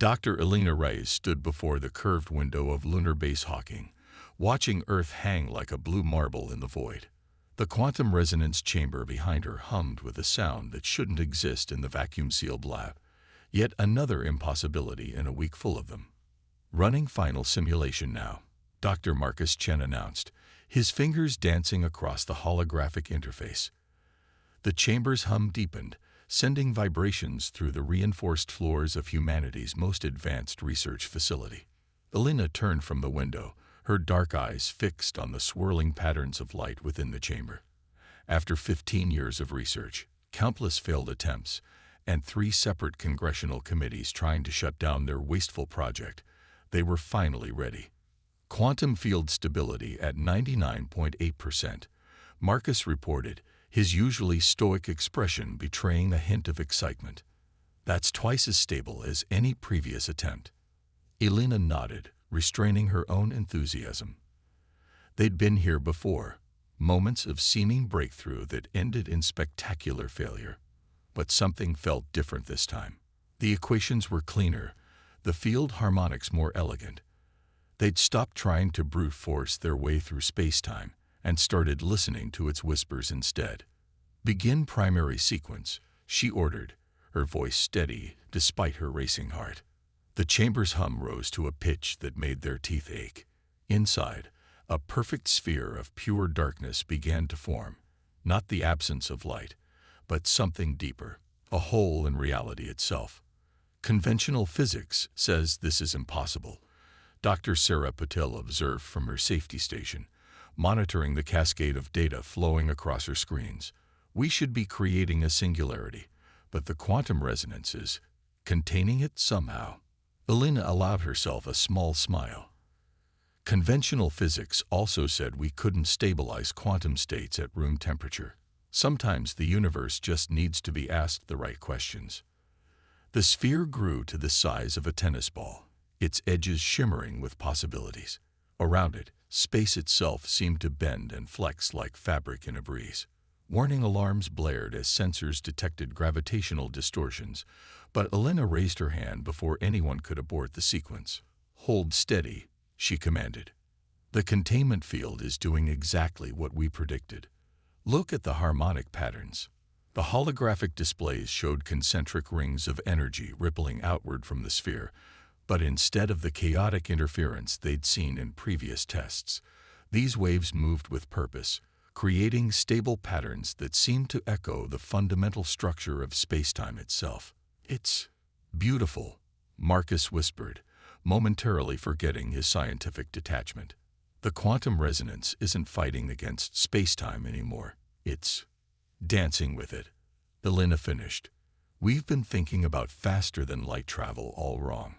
Dr. Elena Reyes stood before the curved window of lunar base Hawking, watching Earth hang like a blue marble in the void. The quantum resonance chamber behind her hummed with a sound that shouldn't exist in the vacuum-sealed lab. Yet another impossibility in a week full of them. "Running final simulation now," Dr. Marcus Chen announced, his fingers dancing across the holographic interface. The chamber's hum deepened, sending vibrations through the reinforced floors of humanity's most advanced research facility. Elena turned from the window, her dark eyes fixed on the swirling patterns of light within the chamber. After 15 years of research, countless failed attempts, and 3 separate congressional committees trying to shut down their wasteful project, they were finally ready. Quantum field stability at 99.8%, Marcus reported, his usually stoic expression betraying a hint of excitement. "That's twice as stable as any previous attempt." Elena nodded, restraining her own enthusiasm. They'd been here before, moments of seeming breakthrough that ended in spectacular failure. But something felt different this time. The equations were cleaner, the field harmonics more elegant. They'd stopped trying to brute force their way through space-time and started listening to its whispers instead. "Begin primary sequence," she ordered, her voice steady despite her racing heart. The chamber's hum rose to a pitch that made their teeth ache. Inside, a perfect sphere of pure darkness began to form, not the absence of light, but something deeper, a hole in reality itself. "Conventional physics says this is impossible," Dr. Sarah Patel observed from her safety station, monitoring the cascade of data flowing across her screens. "We should be creating a singularity, but the quantum resonance is containing it somehow." Elena allowed herself a small smile. "Conventional physics also said we couldn't stabilize quantum states at room temperature. Sometimes the universe just needs to be asked the right questions." The sphere grew to the size of a tennis ball, its edges shimmering with possibilities. Around it, space itself seemed to bend and flex like fabric in a breeze. Warning alarms blared as sensors detected gravitational distortions, but Elena raised her hand before anyone could abort the sequence. "Hold steady," she commanded. "The containment field is doing exactly what we predicted. Look at the harmonic patterns." The holographic displays showed concentric rings of energy rippling outward from the sphere, but instead of the chaotic interference they'd seen in previous tests, these waves moved with purpose, creating stable patterns that seemed to echo the fundamental structure of space-time itself. "It's beautiful," Marcus whispered, momentarily forgetting his scientific detachment. "The quantum resonance isn't fighting against space-time anymore. It's dancing with it." Elena finished. "We've been thinking about faster-than-light travel all wrong.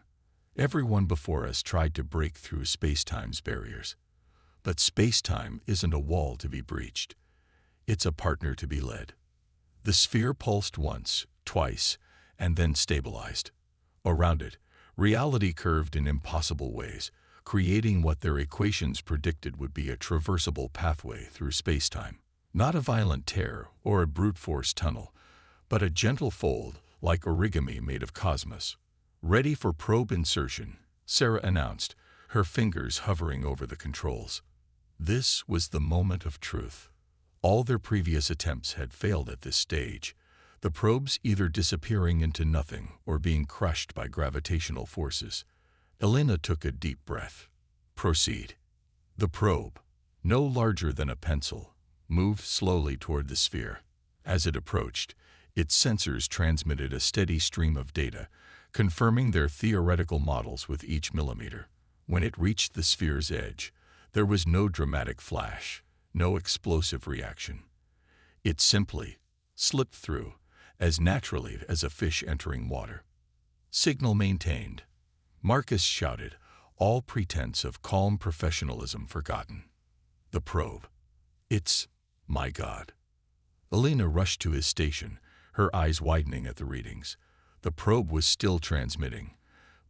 Everyone before us tried to break through space-time's barriers. But space-time isn't a wall to be breached. It's a partner to be led." The sphere pulsed once, twice, and then stabilized. Around it, reality curved in impossible ways, creating what their equations predicted would be a traversable pathway through space-time. Not a violent tear or a brute force tunnel, but a gentle fold like origami made of cosmos. "Ready for probe insertion," Sarah announced, her fingers hovering over the controls. This was the moment of truth. All their previous attempts had failed at this stage, the probes either disappearing into nothing or being crushed by gravitational forces. Elena took a deep breath. "Proceed." The probe, no larger than a pencil, moved slowly toward the sphere. As it approached, its sensors transmitted a steady stream of data, confirming their theoretical models with each millimeter. When it reached the sphere's edge, there was no dramatic flash, no explosive reaction. It simply slipped through, as naturally as a fish entering water. "Signal maintained," Marcus shouted, all pretense of calm professionalism forgotten. The probe. "It's, my God." Elena rushed to his station, her eyes widening at the readings. The probe was still transmitting,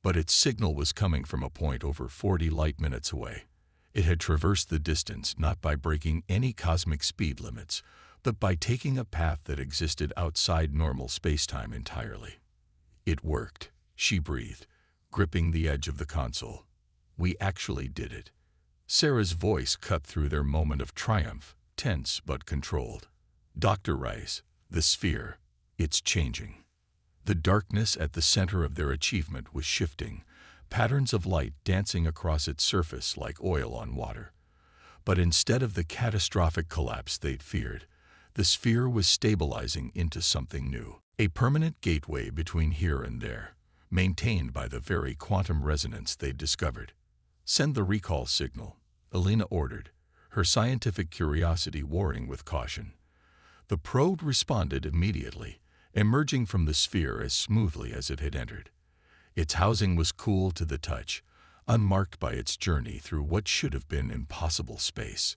but its signal was coming from a point over 40 light-minutes away. It had traversed the distance not by breaking any cosmic speed limits, but by taking a path that existed outside normal space-time entirely. "It worked," she breathed, gripping the edge of the console. "We actually did it." Sarah's voice cut through their moment of triumph, tense but controlled. "Dr. Rice, the sphere, it's changing." The darkness at the center of their achievement was shifting, patterns of light dancing across its surface like oil on water. But instead of the catastrophic collapse they'd feared, the sphere was stabilizing into something new, a permanent gateway between here and there, maintained by the very quantum resonance they'd discovered. "Send the recall signal," Elena ordered, her scientific curiosity warring with caution. The probe responded immediately, emerging from the sphere as smoothly as it had entered. Its housing was cool to the touch, unmarked by its journey through what should have been impossible space.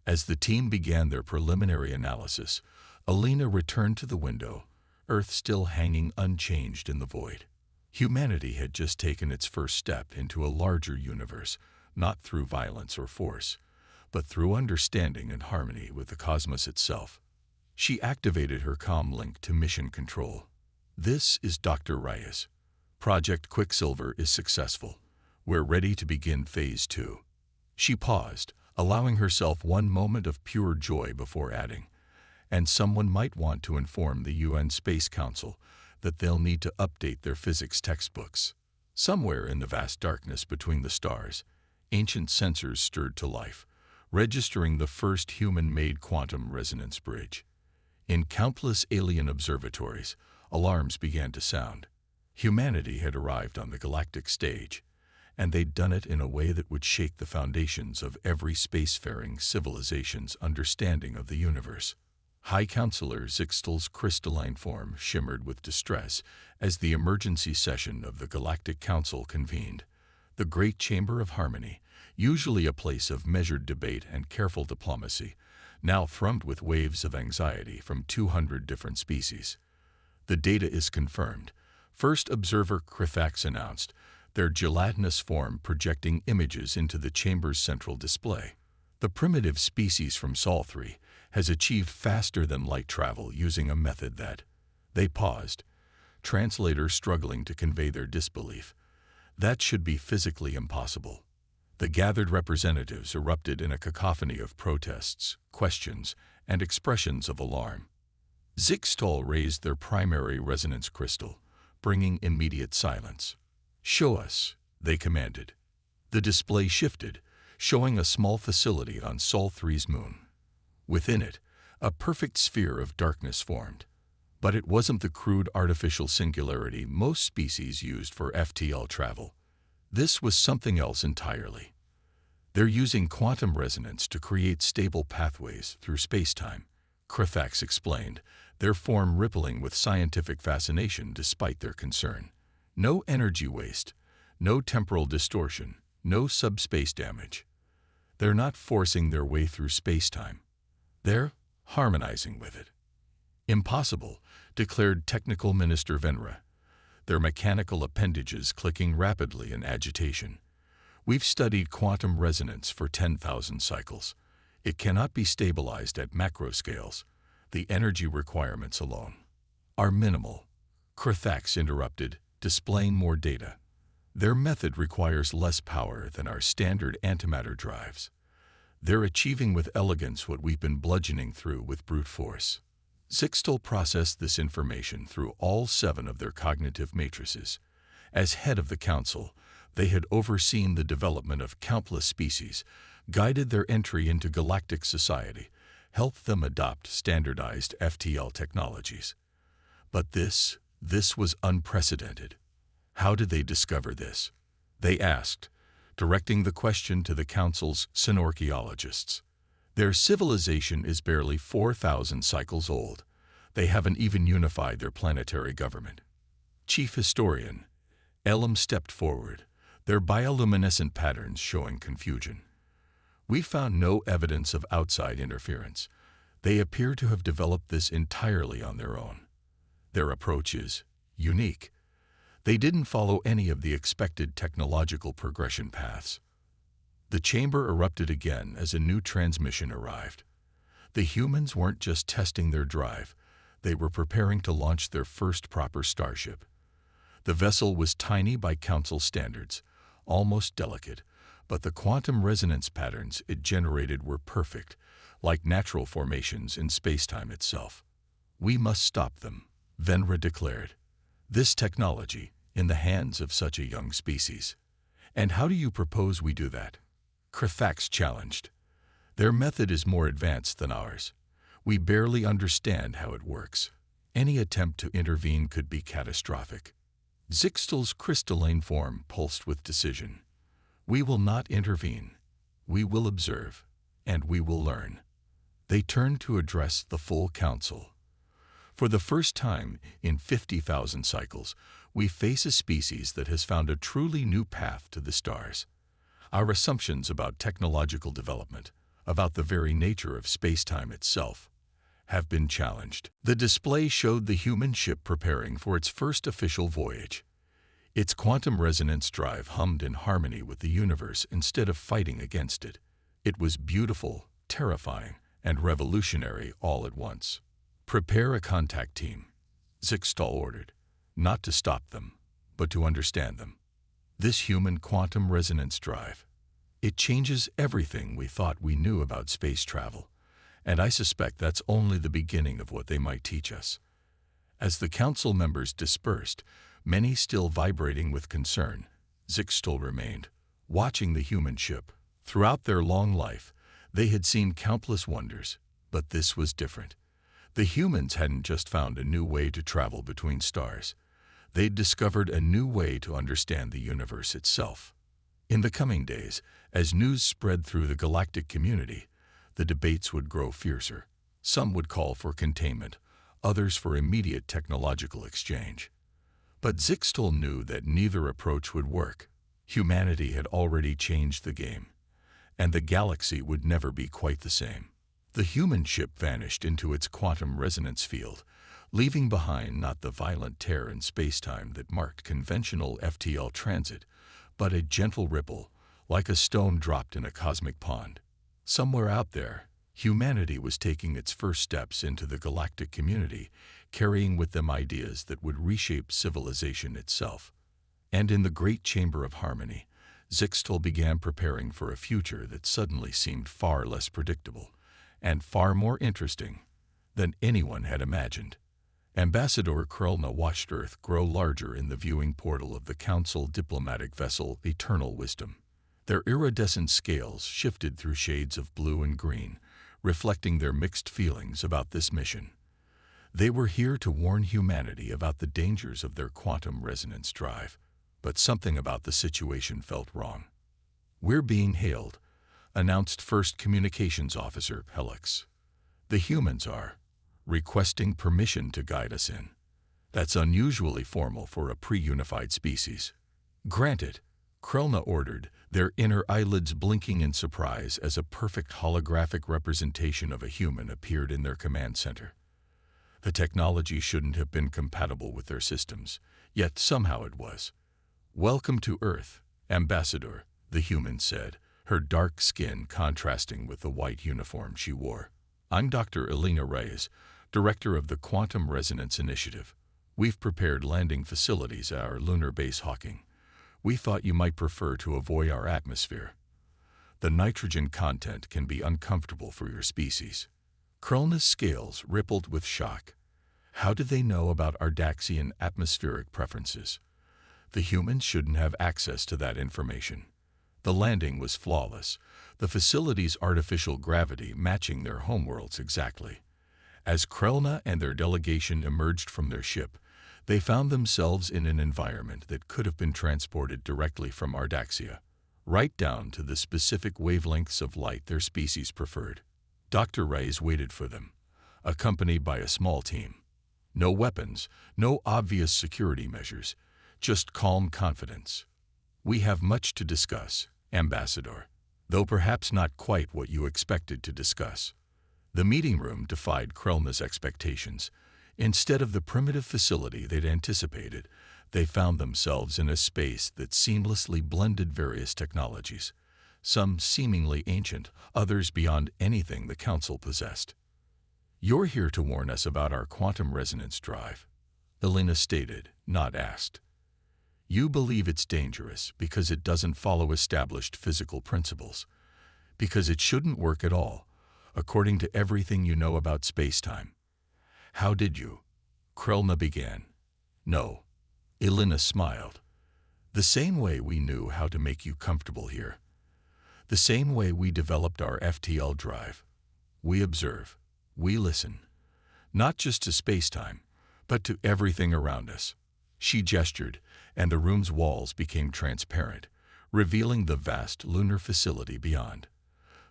As the team began their preliminary analysis, Elena returned to the window, Earth still hanging unchanged in the void. Humanity had just taken its first step into a larger universe, not through violence or force, but through understanding and harmony with the cosmos itself. She activated her comm link to Mission Control. "This is Dr. Reyes. Project Quicksilver is successful. We're ready to begin Phase 2. She paused, allowing herself one moment of pure joy before adding, "And someone might want to inform the UN Space Council that they'll need to update their physics textbooks." Somewhere in the vast darkness between the stars, ancient sensors stirred to life, registering the first human-made quantum resonance bridge. In countless alien observatories, alarms began to sound. Humanity had arrived on the galactic stage, and they'd done it in a way that would shake the foundations of every spacefaring civilization's understanding of the universe. High Counselor Zixtal's crystalline form shimmered with distress as the emergency session of the Galactic Council convened. The Great Chamber of Harmony, usually a place of measured debate and careful diplomacy, now thrummed with waves of anxiety from 200 different species. "The data is confirmed," First Observer Krithax announced, their gelatinous form projecting images into the chamber's central display. "The primitive species from Sol 3 has achieved faster-than-light travel using a method that—" They paused, translators struggling to convey their disbelief. "That should be physically impossible." The gathered representatives erupted in a cacophony of protests, questions, and expressions of alarm. Zixtal raised their primary resonance crystal, bringing immediate silence. "Show us," they commanded. The display shifted, showing a small facility on Sol 3's moon. Within it, a perfect sphere of darkness formed. But it wasn't the crude artificial singularity most species used for FTL travel. This was something else entirely. They're using quantum resonance to create stable pathways through spacetime, Krithax explained, their form rippling with scientific fascination despite their concern. "No energy waste, no temporal distortion, no subspace damage. They're not forcing their way through spacetime. They're harmonizing with it." "Impossible," declared Technical Minister Venra, their mechanical appendages clicking rapidly in agitation. "We've studied quantum resonance for 10,000 cycles. It cannot be stabilized at macro scales. The energy requirements alone are minimal." Krithax interrupted, displaying more data. "Their method requires less power than our standard antimatter drives. They're achieving with elegance what we've been bludgeoning through with brute force." Zixtal processed this information through all 7 of their cognitive matrices. As head of the council, they had overseen the development of countless species, guided their entry into galactic society, helped them adopt standardized FTL technologies. But this was unprecedented. How did they discover this? They asked, directing the question to the council's synorchaeologists. "Their civilization is barely 4,000 cycles old. They haven't even unified their planetary government." Chief Historian Elam stepped forward, their bioluminescent patterns showing confusion. "We found no evidence of outside interference. They appear to have developed this entirely on their own. Their approach is unique. They didn't follow any of the expected technological progression paths." The chamber erupted again as a new transmission arrived. The humans weren't just testing their drive, they were preparing to launch their first proper starship. The vessel was tiny by Council standards, almost delicate, but the quantum resonance patterns it generated were perfect, like natural formations in spacetime itself. "We must stop them," Venra declared. "This technology, in the hands of such a young species." "And how do you propose we do that?" Krathax challenged. "Their method is more advanced than ours. We barely understand how it works. Any attempt to intervene could be catastrophic." Zixtal's crystalline form pulsed with decision. "We will not intervene. We will observe, and we will learn." They turned to address the full council. "For the first time in 50,000 cycles, we face a species that has found a truly new path to the stars. Our assumptions about technological development, about the very nature of spacetime itself, have been challenged." The display showed the human ship preparing for its first official voyage. Its quantum resonance drive hummed in harmony with the universe instead of fighting against it. It was beautiful, terrifying, and revolutionary all at once. "Prepare a contact team," Zixtal ordered, "not to stop them, but to understand them. This human quantum resonance drive, it changes everything we thought we knew about space travel, and I suspect that's only the beginning of what they might teach us." As the council members dispersed, many still vibrating with concern, Zixtal remained, watching the human ship. Throughout their long life, they had seen countless wonders, but this was different. The humans hadn't just found a new way to travel between stars. They'd discovered a new way to understand the universe itself. In the coming days, as news spread through the galactic community, the debates would grow fiercer. Some would call for containment, others for immediate technological exchange. But Zixtal knew that neither approach would work. Humanity had already changed the game, and the galaxy would never be quite the same. The human ship vanished into its quantum resonance field, leaving behind not the violent tear in spacetime that marked conventional FTL transit, but a gentle ripple, like a stone dropped in a cosmic pond. Somewhere out there, humanity was taking its first steps into the galactic community, carrying with them ideas that would reshape civilization itself. And in the great chamber of harmony, Zixtal began preparing for a future that suddenly seemed far less predictable and far more interesting than anyone had imagined. Ambassador Krelna watched Earth grow larger in the viewing portal of the Council diplomatic vessel Eternal Wisdom. Their iridescent scales shifted through shades of blue and green, reflecting their mixed feelings about this mission. They were here to warn humanity about the dangers of their quantum resonance drive, but something about the situation felt wrong. "We're being hailed," announced First Communications Officer Helix. "The humans are requesting permission to guide us in." That's unusually formal for a pre-unified species. "Granted," Krelna ordered, their inner eyelids blinking in surprise as a perfect holographic representation of a human appeared in their command center. The technology shouldn't have been compatible with their systems, yet somehow it was. "Welcome to Earth, Ambassador," the human said, her dark skin contrasting with the white uniform she wore. "I'm Dr. Elena Reyes, Director of the Quantum Resonance Initiative. We've prepared landing facilities at our lunar base Hawking. We thought you might prefer to avoid our atmosphere. The nitrogen content can be uncomfortable for your species." Krelna's scales rippled with shock. How did they know about Ardaxian atmospheric preferences? The humans shouldn't have access to that information. The landing was flawless, the facility's artificial gravity matching their homeworlds exactly. As Krelna and their delegation emerged from their ship, they found themselves in an environment that could have been transported directly from Ardaxia, right down to the specific wavelengths of light their species preferred. Dr. Reyes waited for them, accompanied by a small team. No weapons, no obvious security measures, just calm confidence. "We have much to discuss, Ambassador, though perhaps not quite what you expected to discuss." The meeting room defied Krelna's expectations. Instead of the primitive facility they'd anticipated, they found themselves in a space that seamlessly blended various technologies, some seemingly ancient, others beyond anything the Council possessed. "You're here to warn us about our quantum resonance drive," Elena stated, not asked. You believe it's dangerous because it doesn't follow established physical principles, because it shouldn't work at all, according to everything you know about space-time. How did you? Krelna began. No. Elena smiled. The same way we knew how to make you comfortable here. The same way we developed our FTL drive. We observe. We listen. Not just to space-time, but to everything around us. She gestured, and the room's walls became transparent, revealing the vast lunar facility beyond.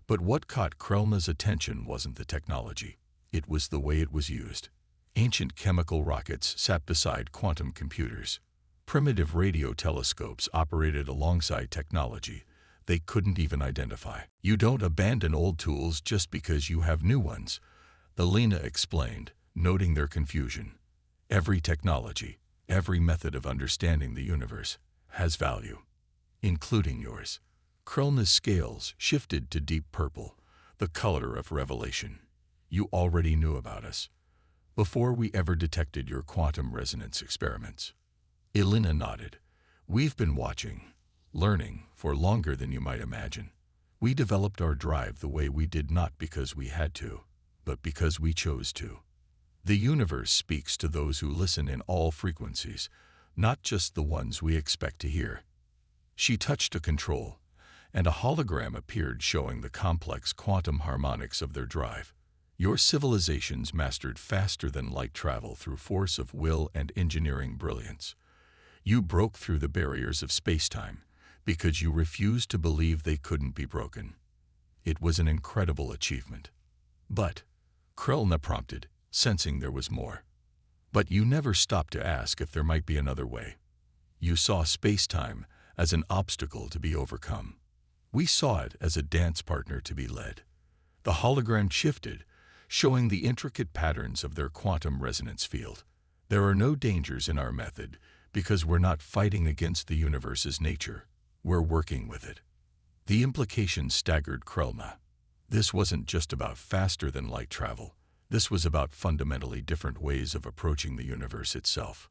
But what caught Krelna's attention wasn't the technology. It was the way it was used. Ancient chemical rockets sat beside quantum computers. Primitive radio telescopes operated alongside technology they couldn't even identify. You don't abandon old tools just because you have new ones, Elena explained, noting their confusion. Every technology, every method of understanding the universe, has value, including yours. Krelna's scales shifted to deep purple, the color of revelation. You already knew about us, before we ever detected your quantum resonance experiments. Elena nodded. We've been watching, learning, for longer than you might imagine. We developed our drive the way we did not because we had to, but because we chose to. The universe speaks to those who listen in all frequencies, not just the ones we expect to hear. She touched a control, and a hologram appeared showing the complex quantum harmonics of their drive. Your civilizations mastered faster than light travel through force of will and engineering brilliance. You broke through the barriers of space-time because you refused to believe they couldn't be broken. It was an incredible achievement. But, Krelna prompted, sensing there was more. But you never stopped to ask if there might be another way. You saw space-time as an obstacle to be overcome. We saw it as a dance partner to be led. The hologram shifted, showing the intricate patterns of their quantum resonance field. There are no dangers in our method because we're not fighting against the universe's nature. We're working with it. The implication staggered Krelna. This wasn't just about faster than light travel. This was about fundamentally different ways of approaching the universe itself.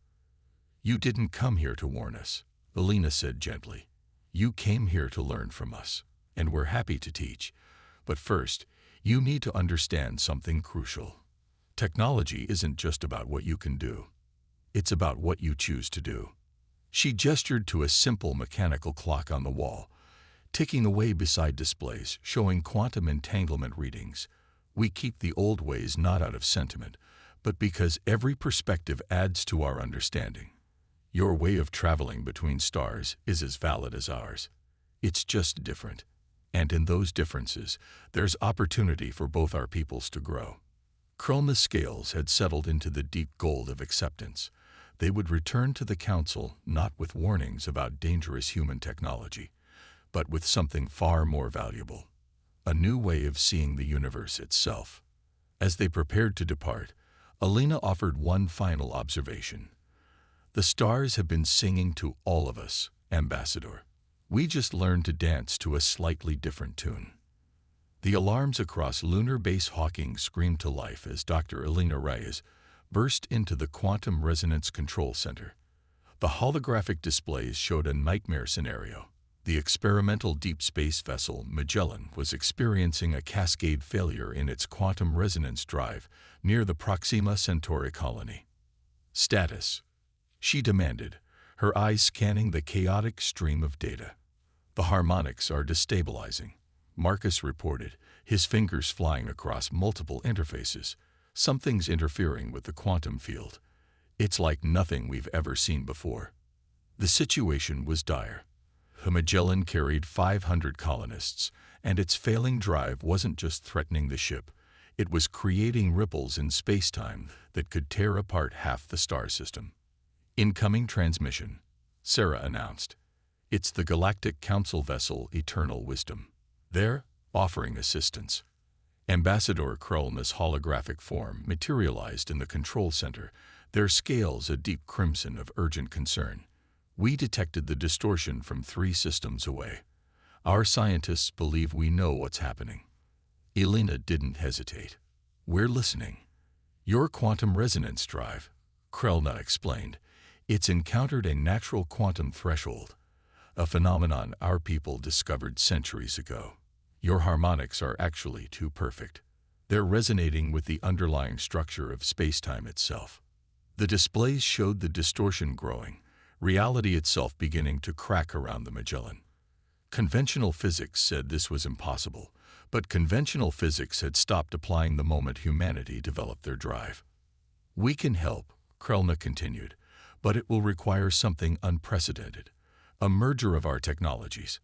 You didn't come here to warn us, Elena said gently. You came here to learn from us, and we're happy to teach. But first, you need to understand something crucial. Technology isn't just about what you can do. It's about what you choose to do. She gestured to a simple mechanical clock on the wall, ticking away beside displays showing quantum entanglement readings. We keep the old ways not out of sentiment, but because every perspective adds to our understanding. Your way of traveling between stars is as valid as ours. It's just different. And in those differences, there's opportunity for both our peoples to grow. Krelna's scales had settled into the deep gold of acceptance. They would return to the Council not with warnings about dangerous human technology, but with something far more valuable. A new way of seeing the universe itself. As they prepared to depart, Elena offered one final observation. The stars have been singing to all of us, Ambassador. We just learned to dance to a slightly different tune. The alarms across lunar base Hawking screamed to life as Dr. Elena Reyes burst into the Quantum Resonance Control Center. The holographic displays showed a nightmare scenario. The experimental deep space vessel Magellan was experiencing a cascade failure in its quantum resonance drive near the Proxima Centauri colony. Status, she demanded, her eyes scanning the chaotic stream of data. The harmonics are destabilizing, Marcus reported, his fingers flying across multiple interfaces. Something's interfering with the quantum field. It's like nothing we've ever seen before. The situation was dire. The Magellan carried 500 colonists, and its failing drive wasn't just threatening the ship. It was creating ripples in space-time that could tear apart half the star system. Incoming transmission, Sarah announced. It's the Galactic Council vessel Eternal Wisdom. They're offering assistance. Ambassador Krelna's holographic form materialized in the control center, their scales a deep crimson of urgent concern. We detected the distortion from 3 systems away. Our scientists believe we know what's happening. Elena didn't hesitate. We're listening. Your quantum resonance drive, Krelna explained. It's encountered a natural quantum threshold, a phenomenon our people discovered centuries ago. Your harmonics are actually too perfect. They're resonating with the underlying structure of space-time itself. The displays showed the distortion growing, reality itself beginning to crack around the Magellan. Conventional physics said this was impossible, but conventional physics had stopped applying the moment humanity developed their drive. We can help, Krelna continued, but it will require something unprecedented, a merger of our technologies.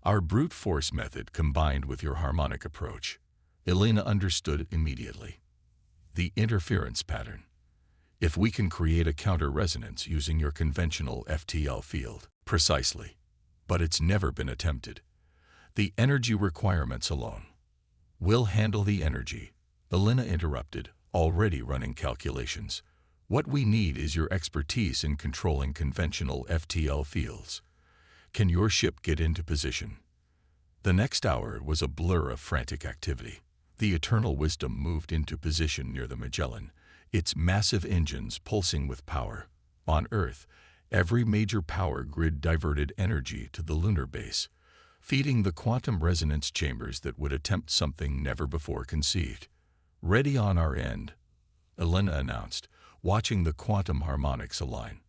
Our brute force method combined with your harmonic approach. Elena understood immediately. The interference pattern. If we can create a counter-resonance using your conventional FTL field. Precisely. But it's never been attempted. The energy requirements alone. We'll handle the energy, Elena interrupted, already running calculations. What we need is your expertise in controlling conventional FTL fields. Can your ship get into position? The next hour was a blur of frantic activity. The Eternal Wisdom moved into position near the Magellan, its massive engines pulsing with power. On Earth, every major power grid diverted energy to the lunar base, feeding the quantum resonance chambers that would attempt something never before conceived. Ready on our end, Elena announced, watching the quantum harmonics align.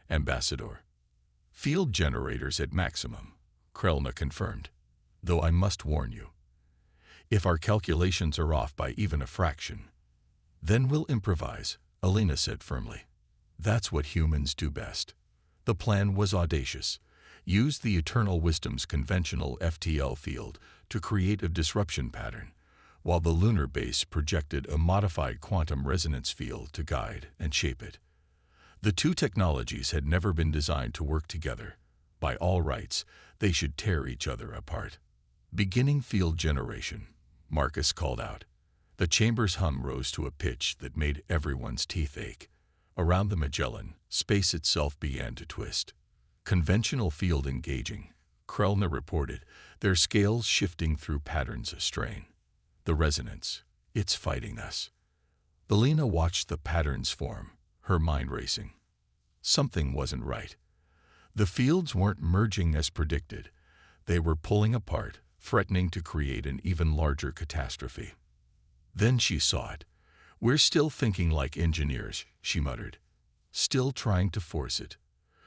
Ambassador. Field generators at maximum, Krelna confirmed. Though I must warn you. If our calculations are off by even a fraction, then we'll improvise, Elena said firmly. That's what humans do best. The plan was audacious. Use the Eternal Wisdom's conventional FTL field to create a disruption pattern, while the lunar base projected a modified quantum resonance field to guide and shape it. The two technologies had never been designed to work together. By all rights, they should tear each other apart. Beginning field generation, Marcus called out. The chamber's hum rose to a pitch that made everyone's teeth ache. Around the Magellan, space itself began to twist. Conventional field engaging, Krelna reported, their scales shifting through patterns of strain. The resonance, it's fighting us. Belina watched the patterns form, her mind racing. Something wasn't right. The fields weren't merging as predicted. They were pulling apart, threatening to create an even larger catastrophe. Then she saw it. We're still thinking like engineers, she muttered. Still trying to force it.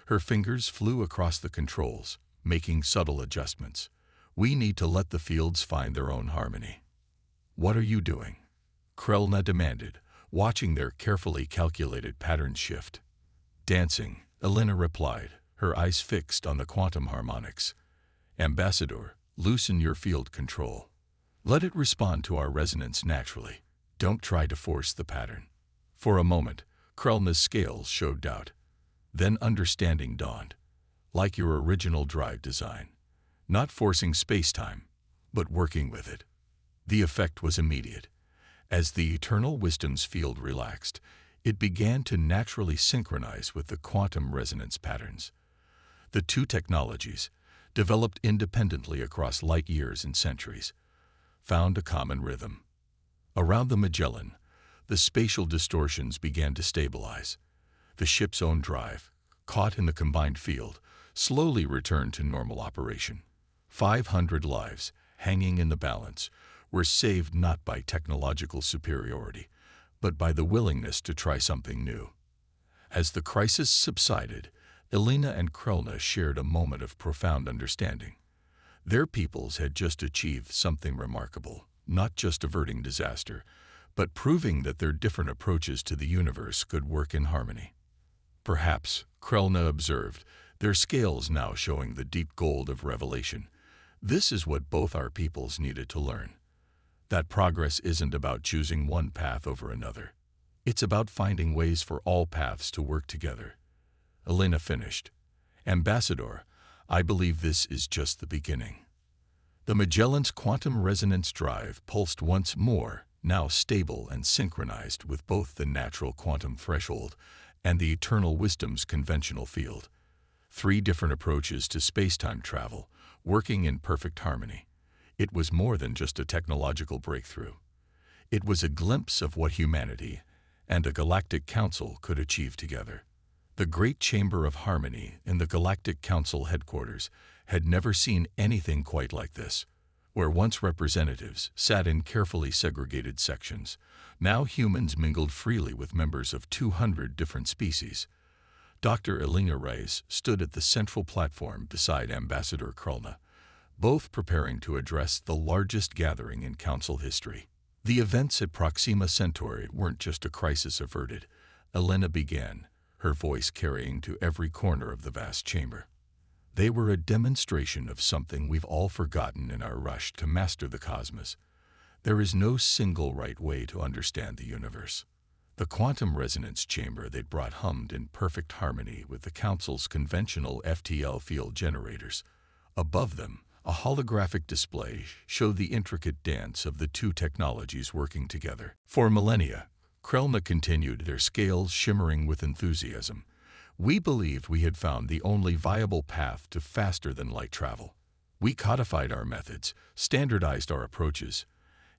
Her fingers flew across the controls, making subtle adjustments. We need to let the fields find their own harmony. What are you doing? Krelna demanded, watching their carefully calculated patterns shift. Dancing, Elena replied, her eyes fixed on the quantum harmonics. Ambassador, loosen your field control. Let it respond to our resonance naturally. Don't try to force the pattern. For a moment, Krelna's scales showed doubt. Then understanding dawned. Like your original drive design. Not forcing space-time, but working with it. The effect was immediate. As the Eternal Wisdom's field relaxed, it began to naturally synchronize with the quantum resonance patterns. The two technologies, developed independently across light years and centuries, found a common rhythm. Around the Magellan, the spatial distortions began to stabilize. The ship's own drive, caught in the combined field, slowly returned to normal operation. 500 lives, hanging in the balance, were saved not by technological superiority, but by the willingness to try something new. As the crisis subsided, Elena and Krelna shared a moment of profound understanding. Their peoples had just achieved something remarkable, not just averting disaster, but proving that their different approaches to the universe could work in harmony. Perhaps, Krelna observed, their scales now showing the deep gold of revelation. This is what both our peoples needed to learn. That progress isn't about choosing one path over another. It's about finding ways for all paths to work together. Elena finished. Ambassador, I believe this is just the beginning. The Magellan's quantum resonance drive pulsed once more, now stable and synchronized with both the natural quantum threshold and the Eternal Wisdom's conventional field. 3 different approaches to space-time travel, working in perfect harmony. It was more than just a technological breakthrough. It was a glimpse of what humanity and a Galactic Council could achieve together. The Great Chamber of Harmony in the Galactic Council headquarters had never seen anything quite like this. Where once representatives sat in carefully segregated sections, now humans mingled freely with members of 200 different species. Dr. Elena Reyes stood at the central platform beside Ambassador Krulna, both preparing to address the largest gathering in Council history. The events at Proxima Centauri weren't just a crisis averted. Elena began, her voice carrying to every corner of the vast chamber. They were a demonstration of something we've all forgotten in our rush to master the cosmos. There is no single right way to understand the universe. The quantum resonance chamber they'd brought hummed in perfect harmony with the Council's conventional FTL field generators. Above them, a holographic display showed the intricate dance of the two technologies working together. For millennia, Krulna continued, their scales shimmering with enthusiasm. We believed we had found the only viable path to faster-than-light travel. We codified our methods, standardized our approaches,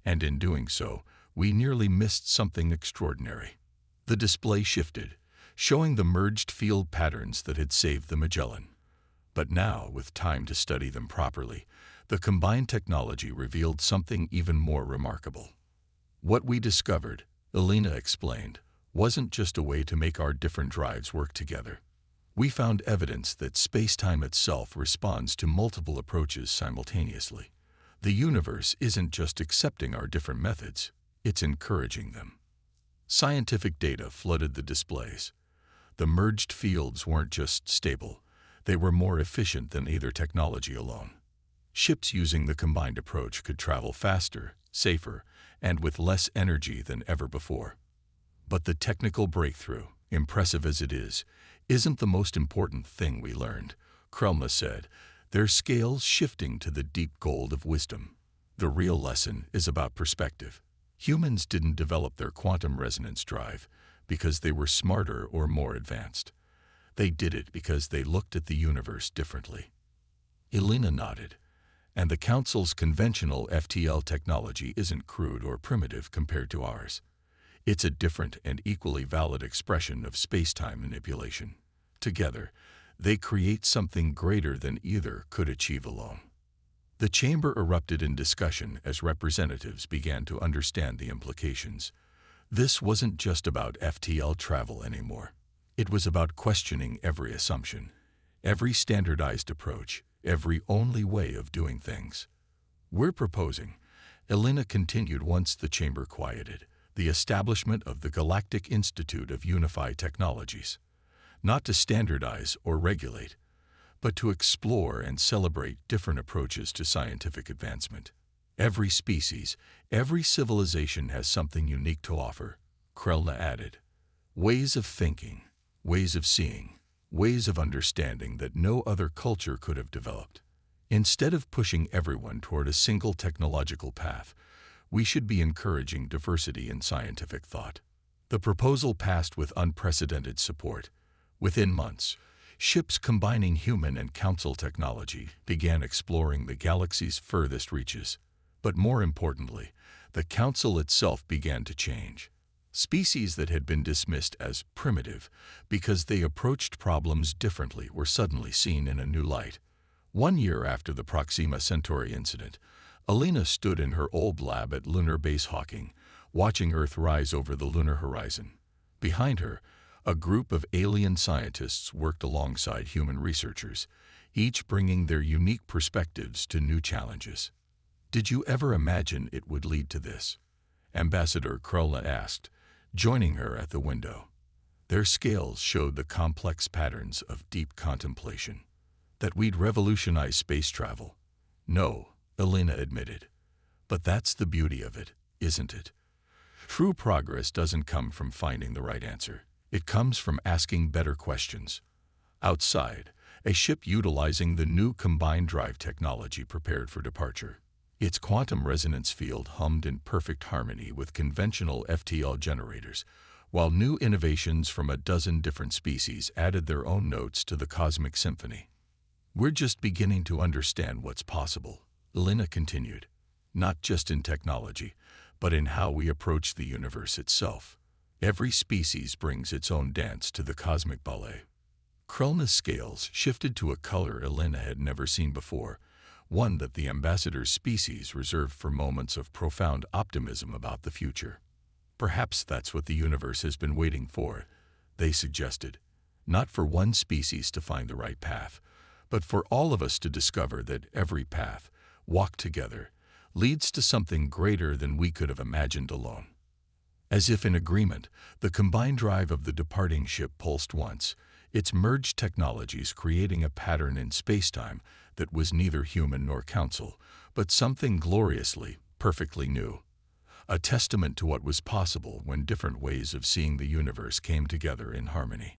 and in doing so, we nearly missed something extraordinary. The display shifted, showing the merged field patterns that had saved the Magellan. But now, with time to study them properly, the combined technology revealed something even more remarkable. What we discovered, Elena explained, wasn't just a way to make our different drives work together. We found evidence that space-time itself responds to multiple approaches simultaneously. The universe isn't just accepting our different methods, it's encouraging them. Scientific data flooded the displays. The merged fields weren't just stable, they were more efficient than either technology alone. Ships using the combined approach could travel faster, safer, and with less energy than ever before. But the technical breakthrough, impressive as it is, isn't the most important thing we learned, Krulna said, their scales shifting to the deep gold of wisdom. The real lesson is about perspective. Humans didn't develop their quantum resonance drive because they were smarter or more advanced. They did it because they looked at the universe differently. Elena nodded, and the Council's conventional FTL technology isn't crude or primitive compared to ours. It's a different and equally valid expression of space-time manipulation. Together, they create something greater than either could achieve alone. The chamber erupted in discussion as representatives began to understand the implications. This wasn't just about FTL travel anymore. It was about questioning every assumption, every standardized approach, every only way of doing things. We're proposing, Elena continued once the chamber quieted, the establishment of the Galactic Institute of Unified Technologies, not to standardize or regulate, but to explore and celebrate different approaches to scientific advancement. Every species, every civilization has something unique to offer, Krulna added. Ways of thinking, ways of seeing, ways of understanding that no other culture could have developed. Instead of pushing everyone toward a single technological path, we should be encouraging diversity in scientific thought. The proposal passed with unprecedented support. Within months, ships combining human and council technology began exploring the galaxy's furthest reaches. But more importantly, the council itself began to change. Species that had been dismissed as primitive because they approached problems differently were suddenly seen in a new light. 1 year after the Proxima Centauri incident, Elena stood in her old lab at lunar base Hawking, watching Earth rise over the lunar horizon. Behind her, a group of alien scientists worked alongside human researchers, each bringing their unique perspectives to new challenges. Did you ever imagine it would lead to this? Ambassador Krulna asked, joining her at the window. Their scales showed the complex patterns of deep contemplation. That we'd revolutionize space travel? No, Elena admitted. But that's the beauty of it, isn't it? True progress doesn't come from finding the right answer. It comes from asking better questions. Outside, a ship utilizing the new combined drive technology prepared for departure. Its quantum resonance field hummed in perfect harmony with conventional FTL generators, while new innovations from a dozen different species added their own notes to the cosmic symphony. We're just beginning to understand what's possible, Elena continued, not just in technology, but in how we approach the universe itself. Every species brings its own dance to the cosmic ballet. Krellna's scales shifted to a color Elena had never seen before, one that the ambassador's species reserved for moments of profound optimism about the future. Perhaps that's what the universe has been waiting for, they suggested. Not for one species to find the right path, but for all of us to discover that every path, walked together, leads to something greater than we could have imagined alone. As if in agreement, the combined drive of the departing ship pulsed once, its merged technologies creating a pattern in spacetime that was neither human nor council, but something gloriously, perfectly new. A testament to what was possible when different ways of seeing the universe came together in harmony.